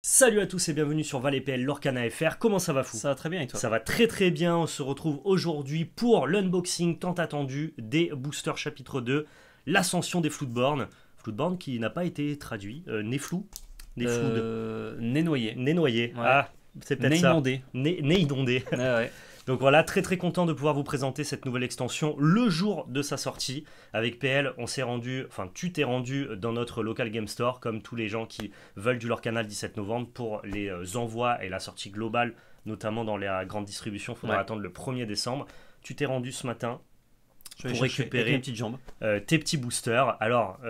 Salut à tous et bienvenue sur ValetPL Lorcana FR, comment ça va fou? Ça va très bien et toi? Ça va très très bien, on se retrouve aujourd'hui pour l'unboxing tant attendu des boosters chapitre 2, l'ascension des Floodborn. Floodborn qui n'a pas été traduit, nez flou, Nez noyé. nez noyé, Ouais. ah c'est peut-être Nez ça, inondé. nez inondé. Ouais. Donc voilà, très très content de pouvoir vous présenter cette nouvelle extension le jour de sa sortie. Avec PL, on s'est rendu, enfin tu t'es rendu dans notre local game store, comme tous les gens qui veulent du Lorcana le 17 novembre pour les envois et la sortie globale, notamment dans la grande distribution. Il faudra attendre le 1er décembre. Tu t'es rendu ce matin pour récupérer une petite jambe. tes petits boosters. Alors,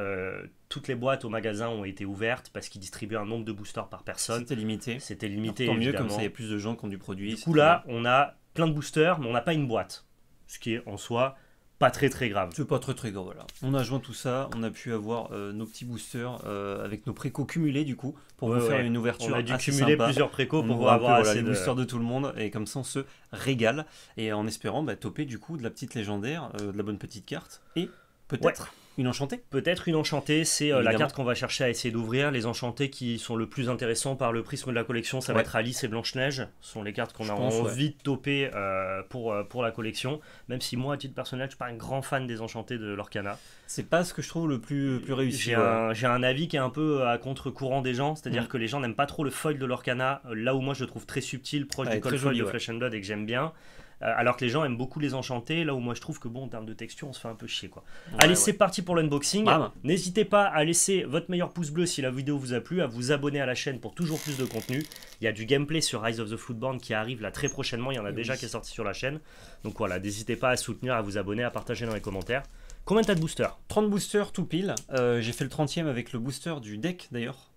toutes les boîtes au magasin ont été ouvertes parce qu'ils distribuaient un nombre de boosters par personne. C'était limité. C'était limité, Tant mieux, évidemment. comme ça il y a plus de gens qui ont du produit. Du coup là, on a plein de boosters, mais on n'a pas une boîte. Ce qui est en soi pas très très grave. C'est pas très grave, voilà. On a joint tout ça, on a pu avoir nos petits boosters avec nos précos cumulés du coup, pour vous faire une ouverture. On a dû assez cumuler sympa. plusieurs précos pour voir avoir les assez de boosters de tout le monde, et comme ça on se régale. Et en espérant toper du coup de la petite légendaire, de la bonne petite carte, et peut-être une enchantée. Peut-être une enchantée, c'est la carte qu'on va chercher à essayer d'ouvrir. Les enchantés qui sont le plus intéressants par le prisme de la collection, ça va être Alice et Blanche-Neige. Ce sont les cartes qu'on a envie de toper pour la collection. Même si moi, à titre personnel, je suis pas un grand fan des enchantés de Lorcana. C'est pas ce que je trouve le plus réussi. J'ai un avis qui est un peu à contre-courant des gens, c'est-à-dire que les gens n'aiment pas trop le foil de Lorcana, là où moi je le trouve très subtil, proche du cold foil de Flesh and Blood et que j'aime bien. Alors que les gens aiment beaucoup les enchantés, là où moi je trouve que bon, en termes de texture, on se fait un peu chier quoi. Allez, c'est parti pour l'unboxing. N'hésitez pas à laisser votre meilleur pouce bleu si la vidéo vous a plu, à vous abonner à la chaîne pour toujours plus de contenu. Il y a du gameplay sur Rise of the Floodborn qui arrive là très prochainement, il y en a déjà qui est sorti sur la chaîne. Donc voilà, n'hésitez pas à soutenir, à vous abonner, à partager dans les commentaires. Combien t'as de boosters? 30 boosters tout pile. J'ai fait le 30e avec le booster du deck d'ailleurs,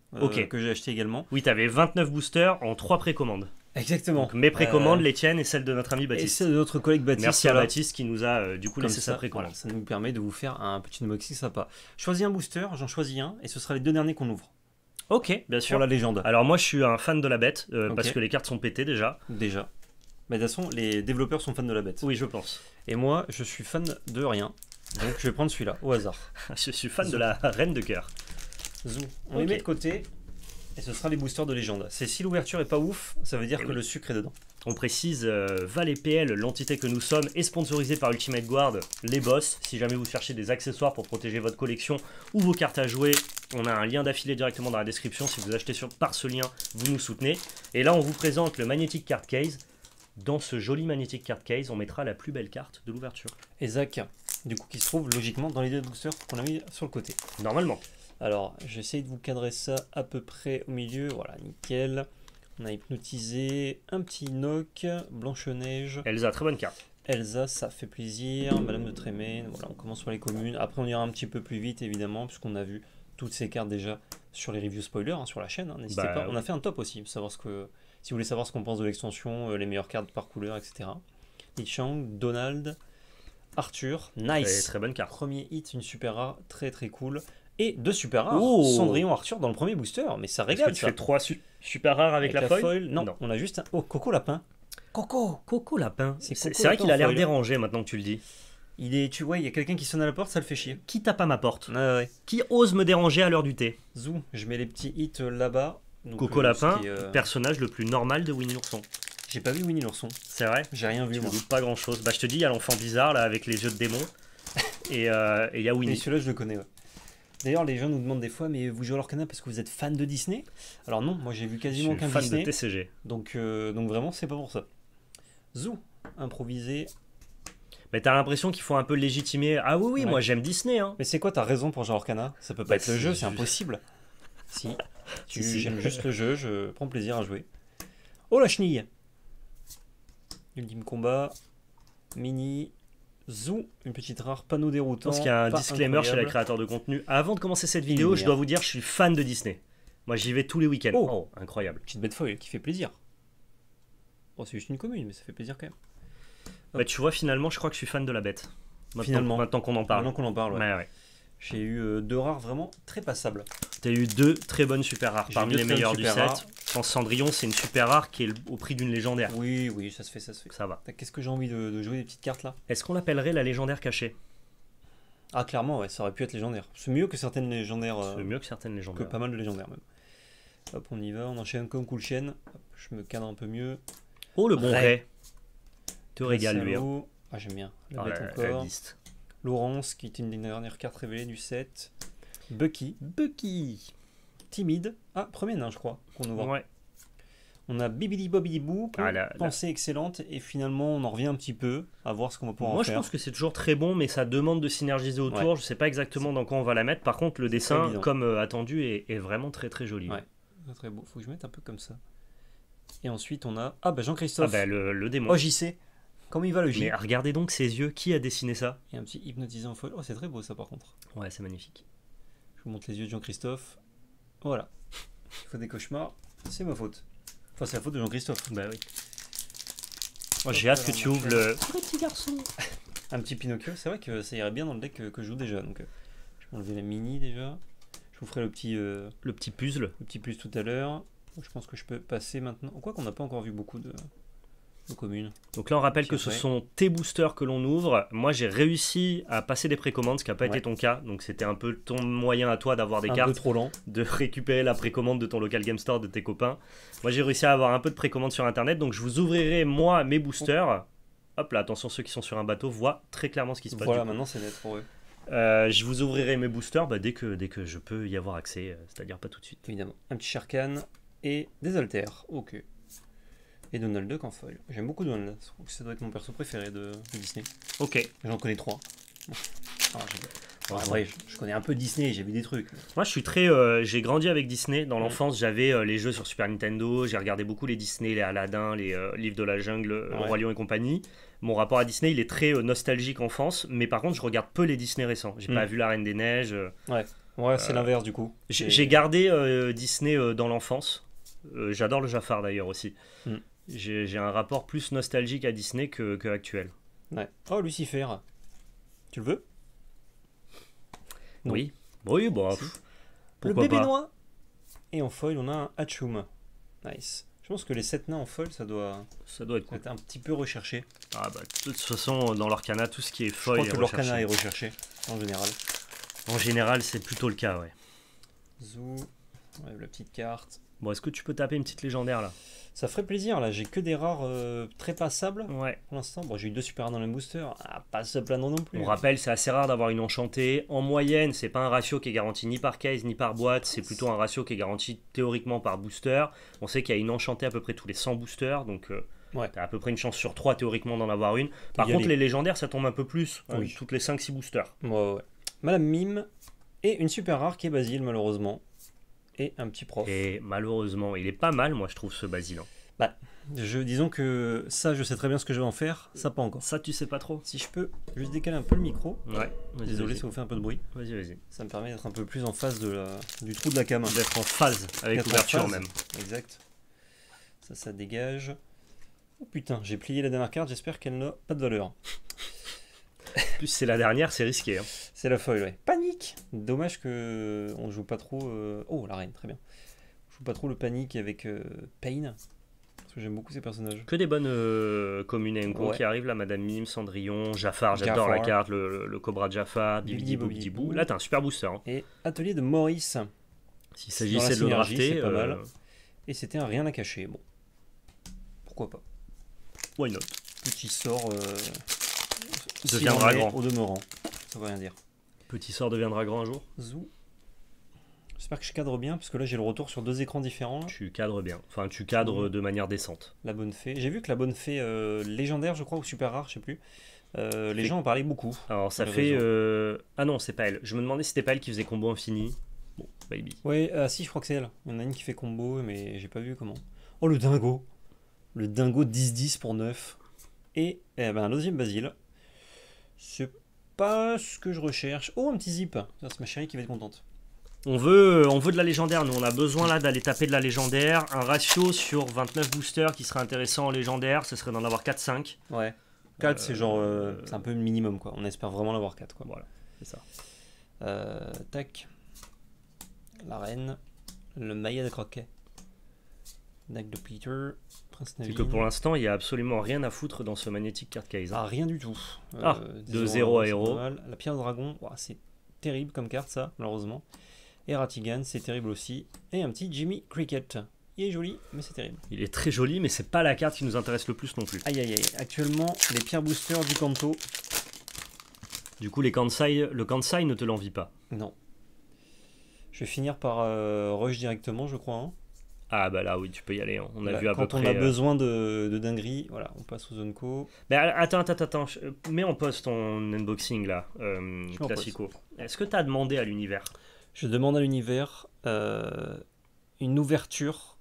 que j'ai acheté également. Oui, t'avais 29 boosters en 3 précommandes. Exactement. Donc mes précommandes, les tiennes et celles de notre ami Baptiste. Et celle de notre collègue Baptiste. Merci à Baptiste qui nous a du coup laissé sa précommande. Voilà, ça nous permet de vous faire un petit unboxing sympa. Choisis un booster, j'en choisis un, et ce sera les deux derniers qu'on ouvre. Ok, bien sûr. Pour la légende. Alors moi je suis un fan de la bête, parce que les cartes sont pétées déjà. Déjà. Mais de toute façon, les développeurs sont fans de la bête. Oui, je pense. Et moi, je suis fan de rien. Donc je vais prendre celui-là, au hasard. Je suis fan de la reine de cœur. Zou. On les met de côté. Et ce sera les boosters de légende. C'est si l'ouverture est pas ouf, ça veut dire que le sucre est dedans. On précise, ValetPL, l'entité que nous sommes, est sponsorisée par Ultimate Guard, les boss. Si jamais vous cherchez des accessoires pour protéger votre collection ou vos cartes à jouer, on a un lien d'affilé directement dans la description. Si vous achetez par ce lien, vous nous soutenez. Et là, on vous présente le Magnetic Card Case. Dans ce joli Magnetic Card Case, on mettra la plus belle carte de l'ouverture. Et Zach, du coup, qui se trouve logiquement dans les deux boosters qu'on a mis sur le côté. Normalement. Alors, j'essaye de vous cadrer ça à peu près au milieu. Voilà, nickel. On a hypnotisé un petit Noc, Blanche-Neige. Elsa, très bonne carte. Elsa, ça fait plaisir. Madame de Trémène. Voilà, on commence par les communes. Après, on ira un petit peu plus vite, évidemment, puisqu'on a vu toutes ces cartes déjà sur les reviews spoilers, sur la chaîne. N'hésitez pas. On a fait un top aussi, pour savoir si vous voulez savoir ce qu'on pense de l'extension, les meilleures cartes par couleur, etc. Li Chang, Donald, Arthur. Nice. Très bonne carte. Premier hit, une super rare, très très cool. Et deux super rares, Cendrillon, Arthur dans le premier booster, mais ça régale. Est-ce que tu fais 3 super rares avec la foil? Non, on a juste un... Oh, Coco Lapin. Coco Lapin. C'est Coco vrai qu'il a l'air foil. Dérangé maintenant que tu le dis. Tu vois, il y a quelqu'un qui sonne à la porte, ça le fait chier. Qui tape à ma porte? Ouais. Qui ose me déranger à l'heure du thé? Zou, je mets les petits hits là-bas. Coco Lapin, personnage le plus normal de Winnie l'ourson. J'ai pas vu Winnie l'ourson. C'est vrai? J'ai rien vu, Je moi. ne doute pas grand-chose. Bah je te dis, il y a l'enfant bizarre là avec les yeux de démon. Et il y a Winnie. Et celui-là, je le connais, ouais. D'ailleurs, les gens nous demandent des fois, mais vous jouez à Lorcana parce que vous êtes fan de Disney? Alors non, moi j'ai vu quasiment aucun Disney. Fan de TCG. Donc vraiment, c'est pas pour ça. Zou, improvisé. Mais t'as l'impression qu'il faut un peu légitimer. Ah oui, moi j'aime Disney. Hein. Mais c'est quoi ta raison pour jouer à Lorcana? Ça peut pas être le jeu, c'est impossible. Si, j'aime juste le jeu, je prends plaisir à jouer. Oh la chenille! Ultime combat, mini. Zou, une petite rare, panneau déroutant. Je pense qu'il y a un disclaimer chez les créateurs de contenu. Avant de commencer cette vidéo, je dois vous dire, je suis fan de Disney. Moi, j'y vais tous les week-ends. Oh, incroyable. Petite bête foil qui fait plaisir. Oh, c'est juste une commune, mais ça fait plaisir quand même. Bah, tu vois, finalement, je crois que je suis fan de la bête. Maintenant qu'on en parle. Maintenant qu'on en parle, ouais. J'ai eu deux rares vraiment très passables. T'as eu deux très bonnes super rares parmi les meilleurs du set. Je pense Cendrillon, c'est une super rare qui est au prix d'une légendaire. Oui, ça se fait, Ça va. Qu'est-ce que j'ai envie de jouer des petites cartes là? Est-ce qu'on l'appellerait la légendaire cachée? Ah, clairement, ouais, ça aurait pu être légendaire. C'est mieux que certaines légendaires. C'est mieux que certaines légendaires. Que pas mal de légendaires même. Hop, on y va, on enchaîne comme Cool Chain. Hop, je me cadre un peu mieux. Oh, le bon Ray. Te régale, lui. Hein. Ah, j'aime bien. La liste. Laurence, qui est une des dernières cartes révélées du set. Bucky. Timide. Ah, premier nain, je crois, qu'on ouvre. Ouais. On a Bibidi Bobidi Boo, pensée excellente, et finalement on en revient un petit peu à voir ce qu'on va pouvoir en faire. Moi je pense que c'est toujours très bon, mais ça demande de synergiser autour. Je sais pas exactement dans quoi on va la mettre. Par contre, le dessin, comme attendu, est vraiment très très joli. Ouais, très beau. Faut que je mette un peu comme ça. Et ensuite on a Jean-Christophe. Le démon. Oh, JC. Comment il va le J? Mais regardez donc ses yeux. Qui a dessiné ça? Et un petit hypnotisant folle. Oh, c'est très beau ça par contre. Ouais, c'est magnifique. Je vous montre les yeux de Jean-Christophe. Voilà. Il faut des cauchemars. C'est ma faute. Enfin, c'est la faute de Jean-Christophe. Bah oui. Moi, j'ai hâte que tu ouvres le petit garçon. Un petit Pinocchio. C'est vrai que ça irait bien dans le deck que je joue déjà. Donc, je vais enlever la mini déjà. Je vous ferai le petit puzzle. Le petit puzzle tout à l'heure. Je pense que je peux passer maintenant. Quoi qu'on n'a pas encore vu beaucoup de communes. Donc là, on rappelle que ce sont tes boosters que l'on ouvre. Moi, j'ai réussi à passer des précommandes, ce qui n'a pas été ton cas. Donc, c'était un peu ton moyen à toi d'avoir des cartes. Un peu trop lent. De récupérer la précommande de ton local game store, de tes copains. Moi, j'ai réussi à avoir un peu de précommande sur Internet. Donc, je vous ouvrirai, moi, mes boosters. Hop là, attention, ceux qui sont sur un bateau voient très clairement ce qui se passe. Voilà, maintenant, c'est net pour eux. Je vous ouvrirai mes boosters dès que je peux y avoir accès. C'est-à-dire pas tout de suite. Évidemment. Un petit Sharkan et des alters. Ok. Et Donald Duck en foil. J'aime beaucoup Donald. Ça doit être mon perso préféré de Disney. Ok. J'en connais 3. Après, je connais un peu Disney, j'ai vu des trucs. Moi, je suis très. J'ai grandi avec Disney. Dans l'enfance, j'avais les jeux sur Super Nintendo. J'ai regardé beaucoup les Disney, les Aladdin, les Livres de la Jungle, Le Roi Lion et compagnie. Mon rapport à Disney, il est très nostalgique enfance. Mais par contre, je regarde peu les Disney récents. J'ai pas vu La Reine des Neiges. Ouais, c'est l'inverse du coup. J'ai gardé Disney dans l'enfance. J'adore le Jafar d'ailleurs aussi. J'ai un rapport plus nostalgique à Disney que actuel. Ouais. Oh, Lucifer. Tu le veux? Non. Oui. Oui, bon. Si. Le bébé noir. Et en foil, on a un Hachoum. Nice. Je pense que les 7 nains en foil, ça doit être cool. Un petit peu recherché. Ah bah, de toute façon, dans l'Orcana, tout ce qui est foil je crois que l'Orcana est recherché, en général. En général, c'est plutôt le cas, ouais. Zou. Ouais, la petite carte. Bon, est-ce que tu peux taper une petite légendaire, là? Ça ferait plaisir, là. J'ai que des rares très passables. Ouais. Pour l'instant. Bon, j'ai eu 2 super rares dans le booster. Ah, pas ce plein non plus. On rappelle, c'est assez rare d'avoir une enchantée. En moyenne, c'est pas un ratio qui est garanti ni par case ni par boîte. C'est plutôt un ratio qui est garanti théoriquement par booster. On sait qu'il y a une enchantée à peu près tous les 100 boosters. Donc, t'as à peu près une chance sur 3 théoriquement d'en avoir une. Par contre, les légendaires, ça tombe un peu plus. Oui. Toutes les 5-6 boosters. Ouais. Madame Mime. Et une super rare qui est Basile, malheureusement. Et un petit prof. Et malheureusement, il est pas mal, moi, je trouve, ce Basile. Bah, disons que ça, je sais très bien ce que je vais en faire. Ça, pas encore. Ça, tu sais pas trop. Si je peux juste décaler un peu le micro. Ouais. Désolé, ça vous fait un peu de bruit. Vas-y. Ça me permet d'être un peu plus en phase du trou de la cam. D'être en phase avec l'ouverture même. Exact. Ça dégage. Oh putain, j'ai plié la dernière carte. J'espère qu'elle n'a pas de valeur. Plus c'est la dernière, c'est risqué. Hein. C'est la foil, ouais. Panique. Dommage que on joue pas trop. Oh, la reine, très bien. Je joue pas trop le panique avec Pain. Parce que j'aime beaucoup ces personnages. Que des bonnes communes Enko qui arrivent là, Madame Mime, Cendrillon, Jafar, j'adore la carte, le Cobra de Jafar, Bibidi Bobidi Boo. Là, t'as un super booster. Hein. Et Atelier de Maurice. S'il s'agissait de le drafter, c'est pas mal. Et c'était un rien à cacher. Bon, pourquoi pas. Why not? Petit sort. Deviendra grand. Au demeurant. Ça veut rien dire. Petit sort deviendra grand un jour. Zou. J'espère que je cadre bien, parce que là j'ai le retour sur 2 écrans différents. Là. Tu cadres bien. Enfin, tu cadres de manière décente. La bonne fée. J'ai vu que la bonne fée légendaire, je crois, ou super rare, je sais plus. Les gens en parlaient beaucoup. Alors ça fait. Ah non, c'est pas elle. Je me demandais si c'était pas elle qui faisait combo infini. Bon, baby. Ouais, si, je crois que c'est elle. Il y en a une qui fait combo, mais j'ai pas vu comment. Oh, le dingo. Le dingo 10-10 pour 9. Et un deuxième Basile. C'est pas ce que je recherche. Oh, un petit zip. C'est ma chérie qui va être contente. On veut de la légendaire. Nous, on a besoin là d'aller taper de la légendaire. Un ratio sur 29 boosters qui serait intéressant en légendaire, ce serait d'en avoir 4-5. Ouais. 4, c'est genre. C'est un peu le minimum, quoi. On espère vraiment l'avoir 4, quoi. Voilà, c'est ça. Tac. La reine. Le maillet de croquet. Dague de Peter. C'est que pour l'instant, il n'y a absolument rien à foutre dans ce magnétique card case. Ah, rien du tout. De 0 à héros. La pierre de dragon, c'est terrible comme carte, ça, malheureusement. Et Ratigan, c'est terrible aussi. Et un petit Jimmy Cricket. Il est joli, mais c'est terrible. Il est très joli, mais c'est pas la carte qui nous intéresse le plus non plus. Aïe aïe aïe. Actuellement, les pires boosters du Kanto. Du coup, le Kansai ne te l'envie pas. Non. Je vais finir par rush directement, je crois. Hein. Ah bah là, oui, tu peux y aller. Hein. On a vu à peu près... Quand on a besoin de dinguerie, voilà, on passe au Zonko. Mais attends. Mets en poste ton unboxing, là, Classico. Est-ce que tu as demandé à l'univers? Je demande à l'univers une ouverture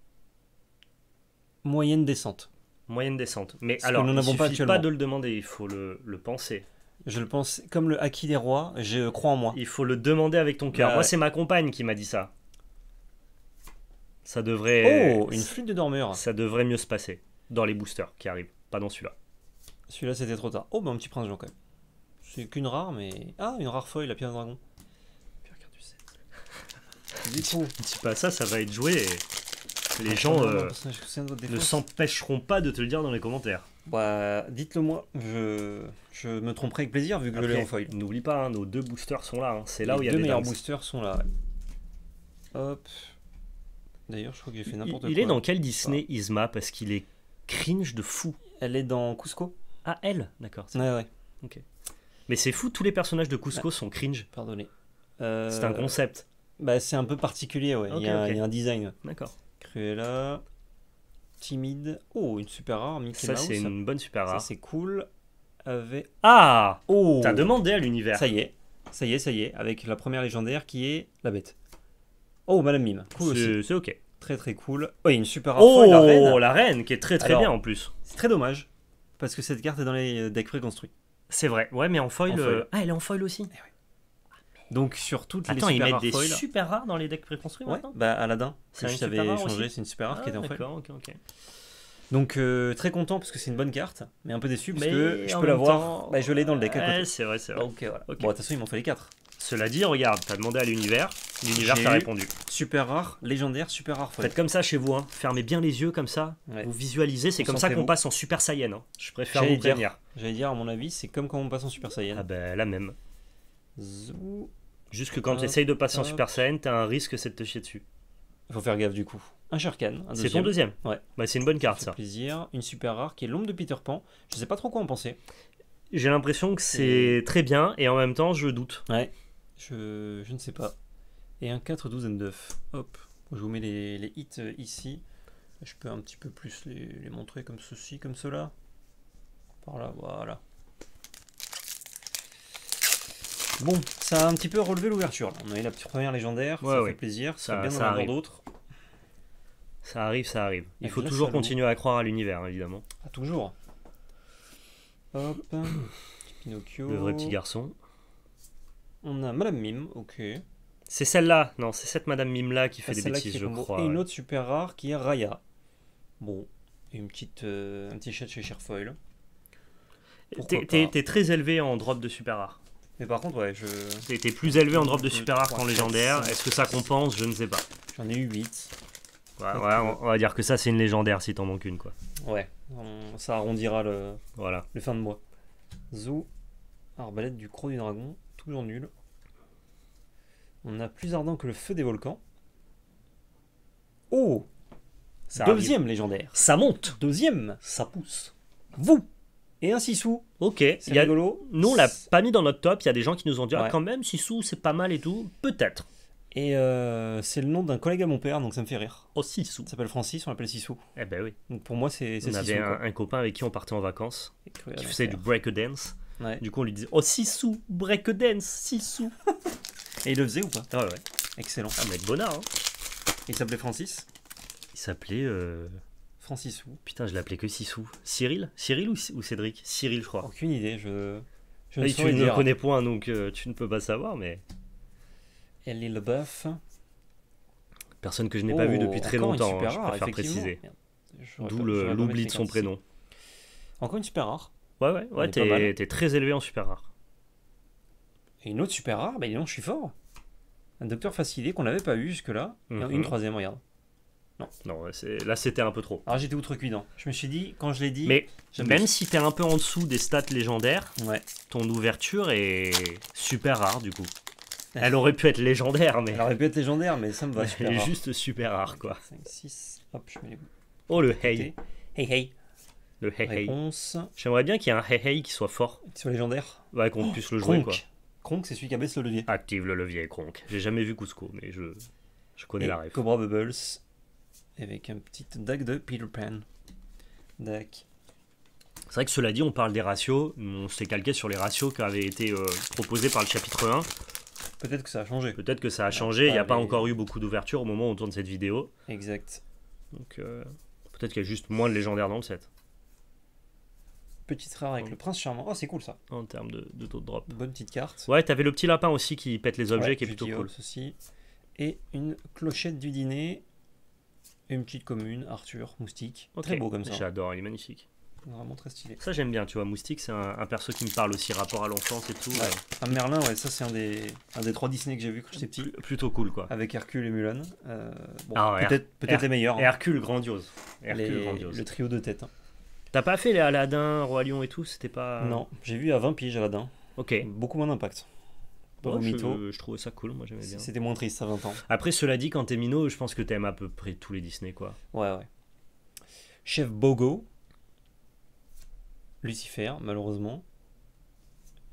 moyenne descente. Moyenne descente. Mais alors, il ne suffit pas de le demander, il faut le penser. Je le pense, comme le Haki des rois, je crois en moi. Il faut le demander avec ton cœur. Moi, c'est ma compagne qui m'a dit ça. Ça devrait... Oh, une flûte de dormeur. Ça devrait mieux se passer dans les boosters qui arrivent, pas dans celui-là. Celui-là, c'était trop tard. Oh, bah un petit prince Jean quand même. C'est qu'une rare, mais... Ah, une rare foil, la pierre de dragon. Pire carte du set. Du coup... Dis pas ça, ça va être joué et les gens ne s'empêcheront pas de te le dire dans les commentaires. Bah, dites-le moi, je me tromperai avec plaisir vu que je l'ai en foil. N'oublie pas, hein, nos deux boosters sont là. Hein. C'est là où il y a les des deux meilleurs boosters sont là. Ouais. Hop. D'ailleurs, je crois que j'ai fait n'importe quoi. Il est dans quel Disney, Yzma? Parce qu'il est cringe de fou. Elle est dans Cusco. Ah, elle? D'accord. Ouais. Ok. Mais c'est fou, tous les personnages de Cusco sont cringe. Pardonnez. C'est un concept. Bah, c'est un peu particulier, ouais. Il y a un design. D'accord. Cruella. Timide. Oh, une super rare. Mickey Mouse. Ça, c'est une bonne super rare. Ça, c'est cool. Avec... Ah! Oh! T'as demandé à l'univers. Ça y est. Avec la première légendaire qui est la bête. Oh, Madame Mime. Cool aussi. C'est ok. Très très cool. Oh, il y a une super rare. Oh, la reine qui est très très bien en plus. C'est très dommage. Parce que cette carte est dans les decks préconstruits. C'est vrai. Ouais, mais en foil. Ah, elle est en foil aussi. Eh ouais. Donc sur toutes les super rares. Attends, ils mettent des foil, super rares dans les decks préconstruits maintenant? Bah Aladdin. C'est je t'avais échangé. C'est une super rare qui était en foil. D'accord, ok. Donc très content parce que c'est une bonne carte, mais un peu déçu parce que je peux l'avoir. Bah, je l'ai dans le deck à côté. C'est vrai. Donc voilà. Bon, de toute façon, il m'en fallait 4. Cela dit, regarde, t'as demandé à l'univers t'a répondu. Super rare, légendaire, super rare foil. Faites comme ça chez vous, hein. Fermez bien les yeux comme ça, vous visualisez, c'est comme ça qu'on passe en Super Saiyan. Hein. Je préfère vous prévenir. J'allais dire, à mon avis, c'est comme quand on passe en Super Saiyan. Ah bah la même. Juste que quand tu essayes de passer en Super Saiyan, t'as un risque, c'est de te chier dessus. Il faut faire gaffe du coup. Un Shurkan, un deuxième. C'est ton deuxième? Ouais. Bah c'est une bonne carte ça. Plaisir. Une super rare qui est l'ombre de Peter Pan. Je sais pas trop quoi en penser. J'ai l'impression que c'est très bien et en même temps je doute. Ouais. Je ne sais pas. Et un 4, 12 and 9. Hop. Je vous mets les hits ici. Je peux un petit peu plus les montrer comme ceci, comme cela. Par là, voilà. Bon, ça a un petit peu relevé l'ouverture. On a eu la première légendaire, ça fait plaisir. Ça bien d'en avoir d'autres. Ça arrive. Il faut toujours continuer à croire à l'univers, évidemment. Ah, toujours. Hop. Pinocchio. Le vrai petit garçon. On a Madame Mime, ok. C'est celle-là, non, c'est cette Madame Mime là qui fait des bêtises, je crois. Et une autre super rare qui est Raya. Bon, et un petit chat chez Sherfoil. T'es très élevé en drop de super rare. Mais par contre, ouais, t'es plus élevé en drop de super rare qu'en légendaire. Est-ce que ça compense? Je ne sais pas. J'en ai eu 8. Ouais, on va dire que ça c'est une légendaire si t'en manques une, quoi. Ouais, ça arrondira le fin de mois. Zou, arbalète du croc du dragon. Toujours nul. On a plus ardent que le feu des volcans. Oh, deuxième légendaire. Ça monte. Deuxième. Ça pousse. Vous. Et un Sissou. Ok. C'est rigolo. Nous, on l'a pas mis dans notre top. Il y a des gens qui nous ont dit, ah, quand même, Sissou, c'est pas mal et tout. Peut-être. Et c'est le nom d'un collègue à mon père, donc ça me fait rire. Oh, Sissou. Il s'appelle Francis, on l'appelle Sissou. Eh ben oui. Donc pour moi, c'est Sissou. On avait un copain avec qui on partait en vacances, qui faisait du breakdance. Ouais. Du coup, on lui disait, oh, Sissou, breakdance, Sissou. Et il le faisait ou pas? Ouais. Excellent. Un mec bonnard. Hein. Il s'appelait Francis? Il s'appelait... Francisou. Putain, je l'appelais que Sissou. Cyril ou Cédric? Cyril, je crois. Aucune idée, je ne saurais dire. Tu ne connais point, donc tu ne peux pas savoir, mais... Elle est le bœuf. Personne que je n'ai pas vu depuis très longtemps, je préfère préciser. D'où l'oubli de son prénom. Encore une super rare. Ouais, t'es très élevé en super rare. Et une autre super rare, bah non, je suis fort. Un docteur facilité qu'on n'avait pas eu jusque-là. Une troisième, regarde. Non, là c'était un peu trop. Alors j'étais outrecuidant. Je me suis dit, quand je l'ai dit... Mais même si t'es un peu en dessous des stats légendaires, ouais. Ton ouverture est super rare du coup. Elle aurait pu être légendaire, mais... Elle aurait pu être légendaire, mais ça me va super rare. Juste super rare, quoi. 5, 6, hop, je mets les... Oh, le hey. Hey. Le hey Réponse. J'aimerais bien qu'il y ait un hey qui soit fort. Qui soit légendaire. Ouais, qu'on puisse le jouer, quoi. Kronk, c'est celui qui abaisse le levier. Active le levier, Kronk. J'ai jamais vu Cusco, mais je connais la ref. Cobra Bubbles, avec un petit deck de Peter Pan. Deck. C'est vrai que cela dit, on parle des ratios. On s'est calqué sur les ratios qui avaient été proposés par le chapitre 1. Peut-être que ça a changé. Peut-être que ça a changé. Il n'y a pas encore eu beaucoup d'ouverture au moment où on tourne cette vidéo. Exact. Donc peut-être qu'il y a juste moins de légendaires dans le set. Petite rare avec le prince charmant. Oh, c'est cool ça. En termes de taux de drop. Bonne petite carte. Ouais, t'avais le petit lapin aussi qui pète les objets, qui est plutôt cool. Ceci. Et une clochette du dîner. Une petite commune, Arthur, Moustique. Okay. Très beau comme ça. J'adore, il est magnifique. Vraiment très stylé. Ça j'aime bien, tu vois, Moustique c'est un perso qui me parle aussi, rapport à l'enfance et tout. Ouais. Un Merlin, ouais, ça c'est un des 3 Disney que j'ai vu quand j'étais petit. Plutôt cool quoi. Avec Hercule et Mulan. Bon, peut-être les meilleurs. Hein. Hercule grandiose. Grandiose. Le trio de tête. Hein. T'as pas fait les Aladdin, Roi Lion et tout, c'était pas... Non, j'ai vu à 20 piges Aladdin. Ok. Beaucoup moins d'impact. Je trouvais ça cool, moi j'aimais bien. C'était moins triste à 20 ans. Après cela dit, quand t'es minot, je pense que t'aimes à peu près tous les Disney quoi. Ouais. Chef Bogo. Lucifer, malheureusement.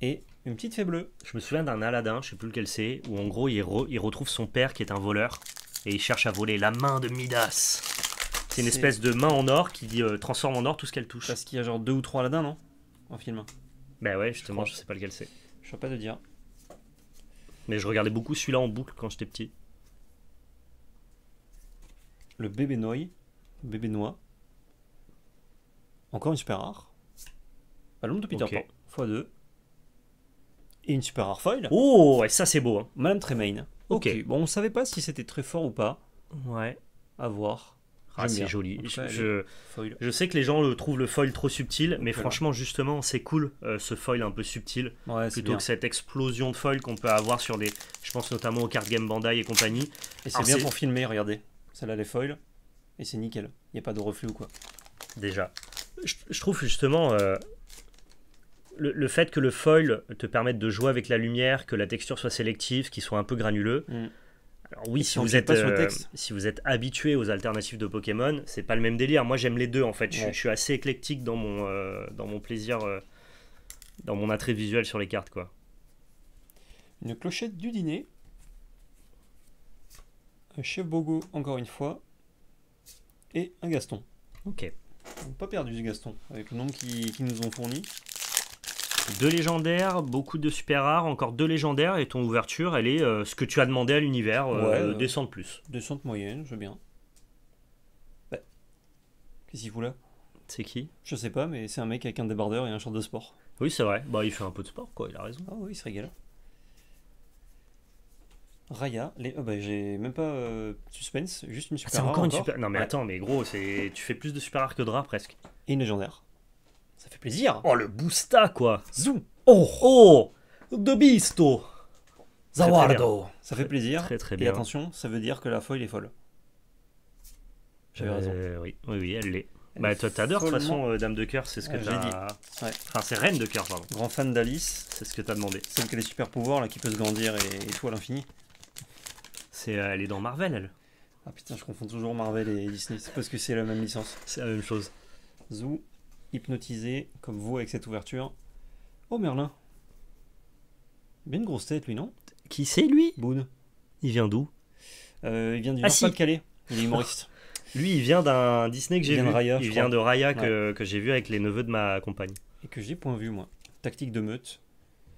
Et une petite fée bleue. Je me souviens d'un Aladdin, je sais plus lequel c'est, où en gros il retrouve son père qui est un voleur et il cherche à voler la main de Midas. C'est une espèce de main en or qui transforme en or tout ce qu'elle touche. Parce qu'il y a genre 2 ou 3 Aladdin, non? En film. Bah ouais, justement, je sais pas lequel c'est. Je sais pas te dire. Mais je regardais beaucoup celui-là en boucle quand j'étais petit. Le bébé noix. Encore une super rare. L'ombre de Peter Pan, x2. Et une super rare foil. Oh, ouais, ça c'est beau. Hein. Madame Tremaine. Ok. Bon, on savait pas si c'était très fort ou pas. Ouais. À voir. Ah, c'est joli. Je sais que les gens trouvent le foil trop subtil, mais franchement, justement, c'est cool ce foil un peu subtil. Ouais, plutôt que cette explosion de foil qu'on peut avoir sur des. Je pense notamment aux cartes Game Bandai et compagnie. Et c'est bien pour filmer, regardez. Celle-là, les foils. Et c'est nickel. Il n'y a pas de reflux ou quoi. Déjà. Je trouve justement. Le fait que le foil te permette de jouer avec la lumière, que la texture soit sélective, qu'il soit un peu granuleux. Alors oui, si vous êtes habitué aux alternatives de Pokémon, c'est pas le même délire. Moi j'aime les deux en fait. Je suis assez éclectique dans mon plaisir, dans mon attrait visuel sur les cartes quoi. Une clochette du dîner. Un chef Bogo encore une fois. Et un Gaston. Ok. On n'a pas perdu ce Gaston avec le nombre qu'ils nous ont fourni. 2 légendaires, beaucoup de super rares, encore 2 légendaires et ton ouverture, elle est ce que tu as demandé à l'univers, descente plus. Descente moyenne, je veux bien. Bah, qu'est-ce qu'il fout là? C'est qui? Je sais pas, mais c'est un mec avec un débardeur et un short de sport. Oui, c'est vrai. Bah, il fait un peu de sport, quoi, il a raison. Ah oui, il se régale. Raya, j'ai même pas suspense, juste une super rare. C'est encore une super. Non, mais attends, mais gros, tu fais plus de super rares que de rares presque. Et une légendaire. Ça fait plaisir. Oh, le Boosta, quoi. Zoom. Oh, De Bisto. Zawardo. Ça fait plaisir. Très, très et bien. attention, ça veut dire que la foil est folle. J'avais raison. Oui, elle l'est. Bah, toi, t'adores, de toute façon, Dame de Cœur, c'est ce que j'ai dit. Ouais. Enfin, c'est Reine de Cœur, pardon. Grand fan d'Alice. C'est ce que t'as demandé. Celle qui a les super pouvoirs, là, qui peut se grandir et tout à l'infini. Elle est dans Marvel, elle. Ah putain, je confonds toujours Marvel et Disney. C'est parce que c'est la même licence. C'est la même chose. Zou, hypnotisé, comme vous avec cette ouverture. Oh, Merlin. Bien une grosse tête, lui, non? Qui c'est, lui? Boone. Il vient d'où? Il vient du Nord-Pas-de-Calais. Il est humoriste. Lui, il vient d'un Disney que j'ai vu. Raya, il vient de Raya que j'ai vu avec les neveux de ma compagne. Et que j'ai point vu, moi. Tactique de meute.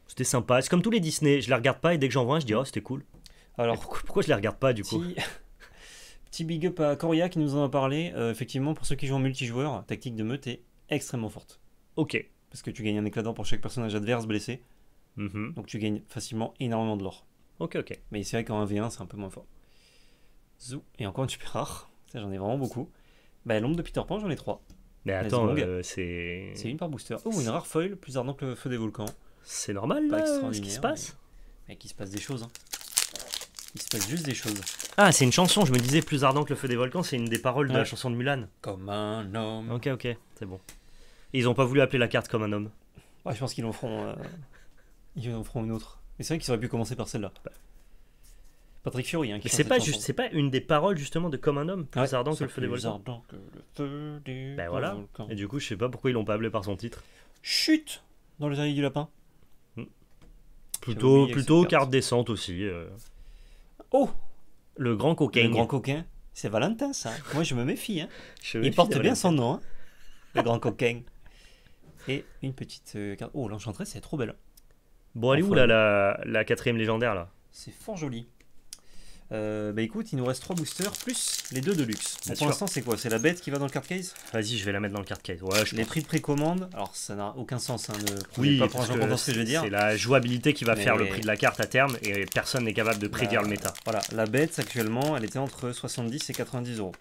C'était sympa. C'est comme tous les Disney. Je les regarde pas et dès que j'en vois un, je dis oh, c'était cool. Alors, pourquoi je les regarde pas du coup? Petit big up à Coria qui nous en a parlé. Effectivement, pour ceux qui jouent en multijoueur, tactique de meute est extrêmement forte. Ok. Parce que tu gagnes un éclat d'or pour chaque personnage adverse blessé. Donc tu gagnes facilement énormément de l'or. Ok. Mais c'est vrai qu'en 1v1, c'est un peu moins fort. Zou. Et encore une super rare. Ça, j'en ai vraiment beaucoup. Bah, l'ombre de Peter Pan, j'en ai 3. Mais attends, c'est une par booster. Oh, une rare foil, plus ardent que le feu des volcans. C'est normal, là, ce qui se passe. Mec, il se passe des choses. Hein. Il se passe juste des choses. Ah, c'est une chanson, je me disais plus ardent que le feu des volcans, c'est une des paroles de la chanson de Mulan. Comme un homme. Ok, c'est bon. Et ils ont pas voulu appeler la carte comme un homme. Ouais, je pense qu'ils en feront une autre. Mais c'est vrai qu'ils auraient pu commencer par celle-là. Patrick Fury. Hein, c'est pas une des paroles justement de Comme un homme, plus ardent que le feu des volcans. Ben voilà. Et du coup, je sais pas pourquoi ils l'ont pas appelé par son titre. Chut dans les oreilles du lapin. Plutôt carte décente aussi. Oh, le grand coquin. Le grand coquin. C'est Valentin, ça. Moi, je me méfie. Hein. Il porte bien son nom, hein. Le grand coquin. Et une petite carte. Oh, l'enchanteresse, c'est trop belle. Bon, elle est où là, la 4ème légendaire là? C'est fort joli. Bah écoute, il nous reste 3 boosters plus les 2 de luxe. Bon, pour l'instant, c'est quoi? C'est la bête qui va dans le card case? Vas-y, je vais la mettre dans le card case. Ouais, les prix de précommande, alors ça n'a aucun sens. Hein, pas pour ce que je veux dire. C'est la jouabilité qui va faire le prix de la carte à terme et personne n'est capable de prédire le méta. Voilà, la bête actuellement, elle était entre 70 et 90 €.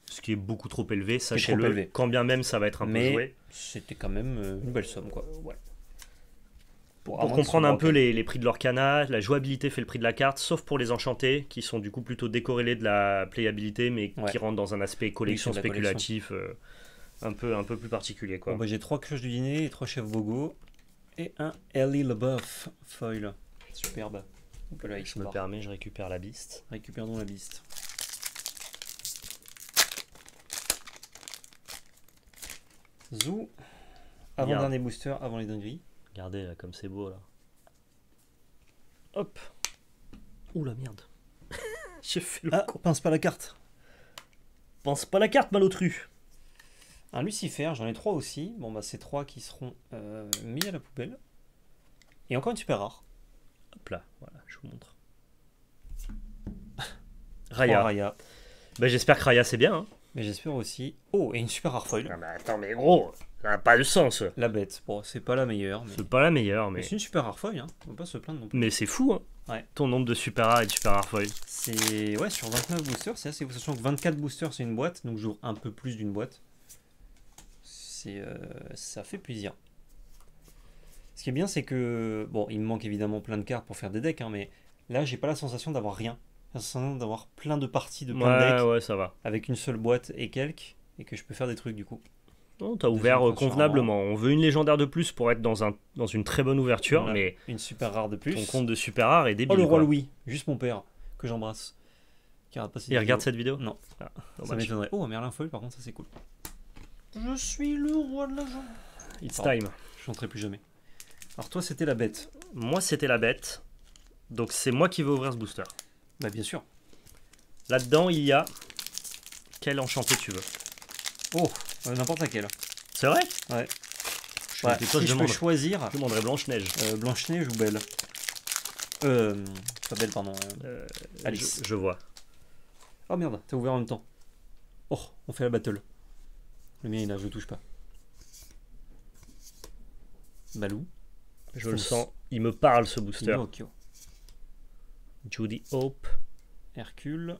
Ce qui est beaucoup trop élevé, sachez-le. Quand bien même ça va être un peu joué. C'était quand même une belle somme, quoi. Ouais. Pour comprendre un peu les prix de l'Orcana, la jouabilité fait le prix de la carte, sauf pour les enchantés, qui sont du coup plutôt décorrélés de la playabilité, mais qui rentrent dans un aspect collection spéculatif un peu plus particulier. Quoi. Bon, bah, j'ai 3 cloches du dîner, 3 chefs Vogo, et un Ellie LeBeouf foil. Superbe. Voilà, je me permets, je récupère la biste. Récupérons la biste. Zou. Avant-dernier booster, avant les dingueries. Regardez là, comme c'est beau là. Hop. Ouh la merde. J'ai fait le con. Pense pas la carte. Pense pas la carte, malotru. Un Lucifer, j'en ai 3 aussi. Bon bah c'est 3 qui seront mis à la poubelle. Et encore une super rare. Hop là, voilà, je vous montre. Raya. Bah j'espère que Raya c'est bien. Hein. Mais j'espère aussi. Oh, et une super rare foil. Ah bah attends, mais gros, ça n'a pas de sens. La bête, bon, c'est pas la meilleure. Mais... C'est pas la meilleure, mais. C'est une super rare foil, hein. On va pas se plaindre non plus. Mais c'est fou, hein. Ouais. Ton nombre de super rares et de super rare foil. C'est. Ouais, sur 29 boosters, c'est assez. Sachant que 24 boosters, c'est une boîte, donc j'ouvre un peu plus d'une boîte. Ça fait plaisir. Ce qui est bien, c'est que. Bon, il me manque évidemment plein de cartes pour faire des decks, hein, mais là, j'ai pas la sensation d'avoir rien. J'ai la sensation d'avoir plein de parties de plein de decks. Ouais, ça va. Avec une seule boîte et quelques. Et que je peux faire des trucs du coup. Non, t'as ouvert convenablement. On veut une légendaire de plus pour être dans une très bonne ouverture, voilà. Mais une super rare de plus. Ton compte de super rare est débile. Oh le roi Louis, juste mon père que j'embrasse. Il regarde cette vidéo? Non. Ça m'étonnerait. Oh Merlin foil par contre ça c'est cool. Je suis le roi de l'argent. It's time. Je chanterai plus jamais. Alors toi c'était la bête. Moi c'était la bête. Donc c'est moi qui vais ouvrir ce booster. Bah bien sûr. Là-dedans il y a quel enchanté tu veux? Oh, n'importe laquelle. C'est vrai? Ouais. Si je peux choisir... Je demanderais Blanche-Neige. Blanche-Neige ou Belle? Pas Belle, pardon. Alice. Je vois. Oh merde, t'as ouvert en même temps. Oh, on fait la battle. Le mien est là, je le touche pas. Balou. Je le sens. Il me parle ce booster. Pinocchio. Judy Hope. Hercule.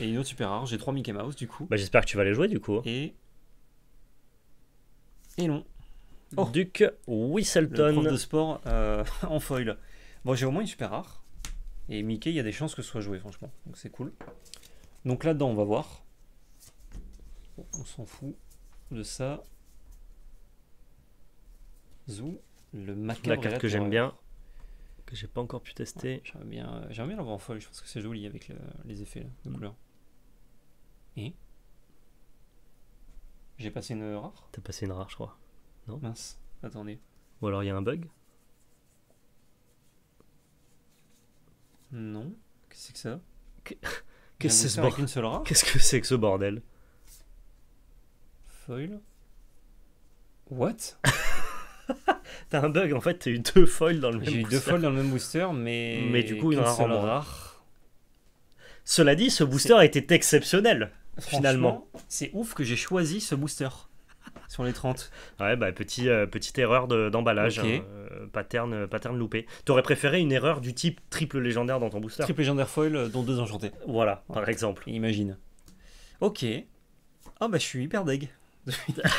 Et une autre super rare, j'ai 3 Mickey Mouse du coup. Bah j'espère que tu vas les jouer du coup. Et non. Oh. Duke Whistleton. Le prof de sport en foil. Bon, j'ai au moins une super rare. Et Mickey, il y a des chances que ce soit joué franchement. Donc c'est cool. Donc là-dedans, on va voir. Bon, on s'en fout de ça. Zou. Le macabre. La carte que j'aime bien. Que j'ai pas encore pu tester. Ouais, j'aimerais bien l'avoir en foil, je pense que c'est joli avec les effets là, de couleur. Et j'ai passé une rare. T'as passé une rare, je crois. Non? Mince, attendez. Ou alors il y a un bug? Non. Qu'est-ce que c'est que ça? Qu'est-ce que c'est ce bordel? Une seule rare. Qu'est-ce que c'est que ce bordel? Foil. What? T'as un bug en fait, t'as eu 2 foils dans le même booster. J'ai eu 2 foils dans le même booster, mais du coup une rare en moins. Rare. Cela dit, ce booster était exceptionnel finalement. C'est ouf que j'ai choisi ce booster sur les 30. Ouais, bah petite erreur d'emballage, okay. Pattern loupé. T'aurais préféré une erreur du type triple légendaire dans ton booster? Triple légendaire foil, dont 2 enchantés. Voilà, par exemple. Imagine. Ok. Ah bah je suis hyper deg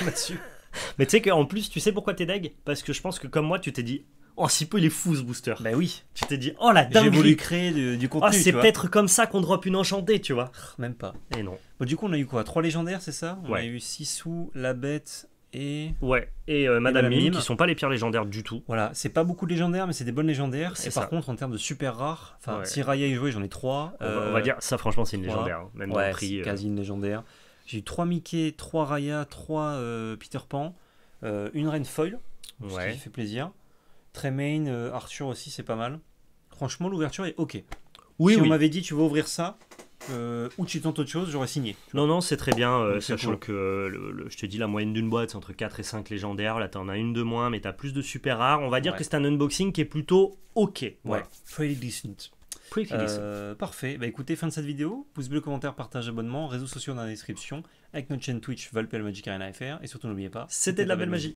là-dessus. Mais tu sais qu'en plus, tu sais pourquoi t'es deg? Parce que je pense que comme moi, tu t'es dit, oh si peu il est fou ce booster. Bah oui. Tu t'es dit, oh la dinguerie. J'ai voulu créer du contenu. Oh c'est peut-être comme ça qu'on drop une enchantée, tu vois. Même pas. Et non. Bon, du coup on a eu quoi? 3 légendaires, c'est ça? On ouais. a eu Sissou, la bête et Madame Mime, qui sont pas les pires légendaires du tout. Voilà, c'est pas beaucoup de légendaires, mais c'est des bonnes légendaires. Et par contre, en termes de super rares, si Raya y jouait, j'en ai 3. On va dire, ça franchement, c'est une légendaire. Hein, même dans le prix. C'est quasi une légendaire. J'ai eu 3 Mickey, 3 Raya, 3 Peter Pan, une Reine Foil, ce qui fait plaisir. Tremaine, Arthur aussi, c'est pas mal. Franchement, l'ouverture est ok. Si on m'avait dit, tu vas ouvrir ça, ou tu tentes autre chose, j'aurais signé. Non, c'est très bien, sachant que je te dis, la moyenne d'une boîte, c'est entre 4 et 5 légendaires. Là, t'en as une de moins, mais t'as plus de super rares. On va dire que c'est un unboxing qui est plutôt ok. Pretty decent. Parfait. Écoutez, fin de cette vidéo. Pouce bleu, commentaire, partage, abonnement. Réseaux sociaux dans la description. Avec notre chaîne Twitch, Valpel Magic Arena FR. Et surtout, n'oubliez pas, c'était de la belle magie.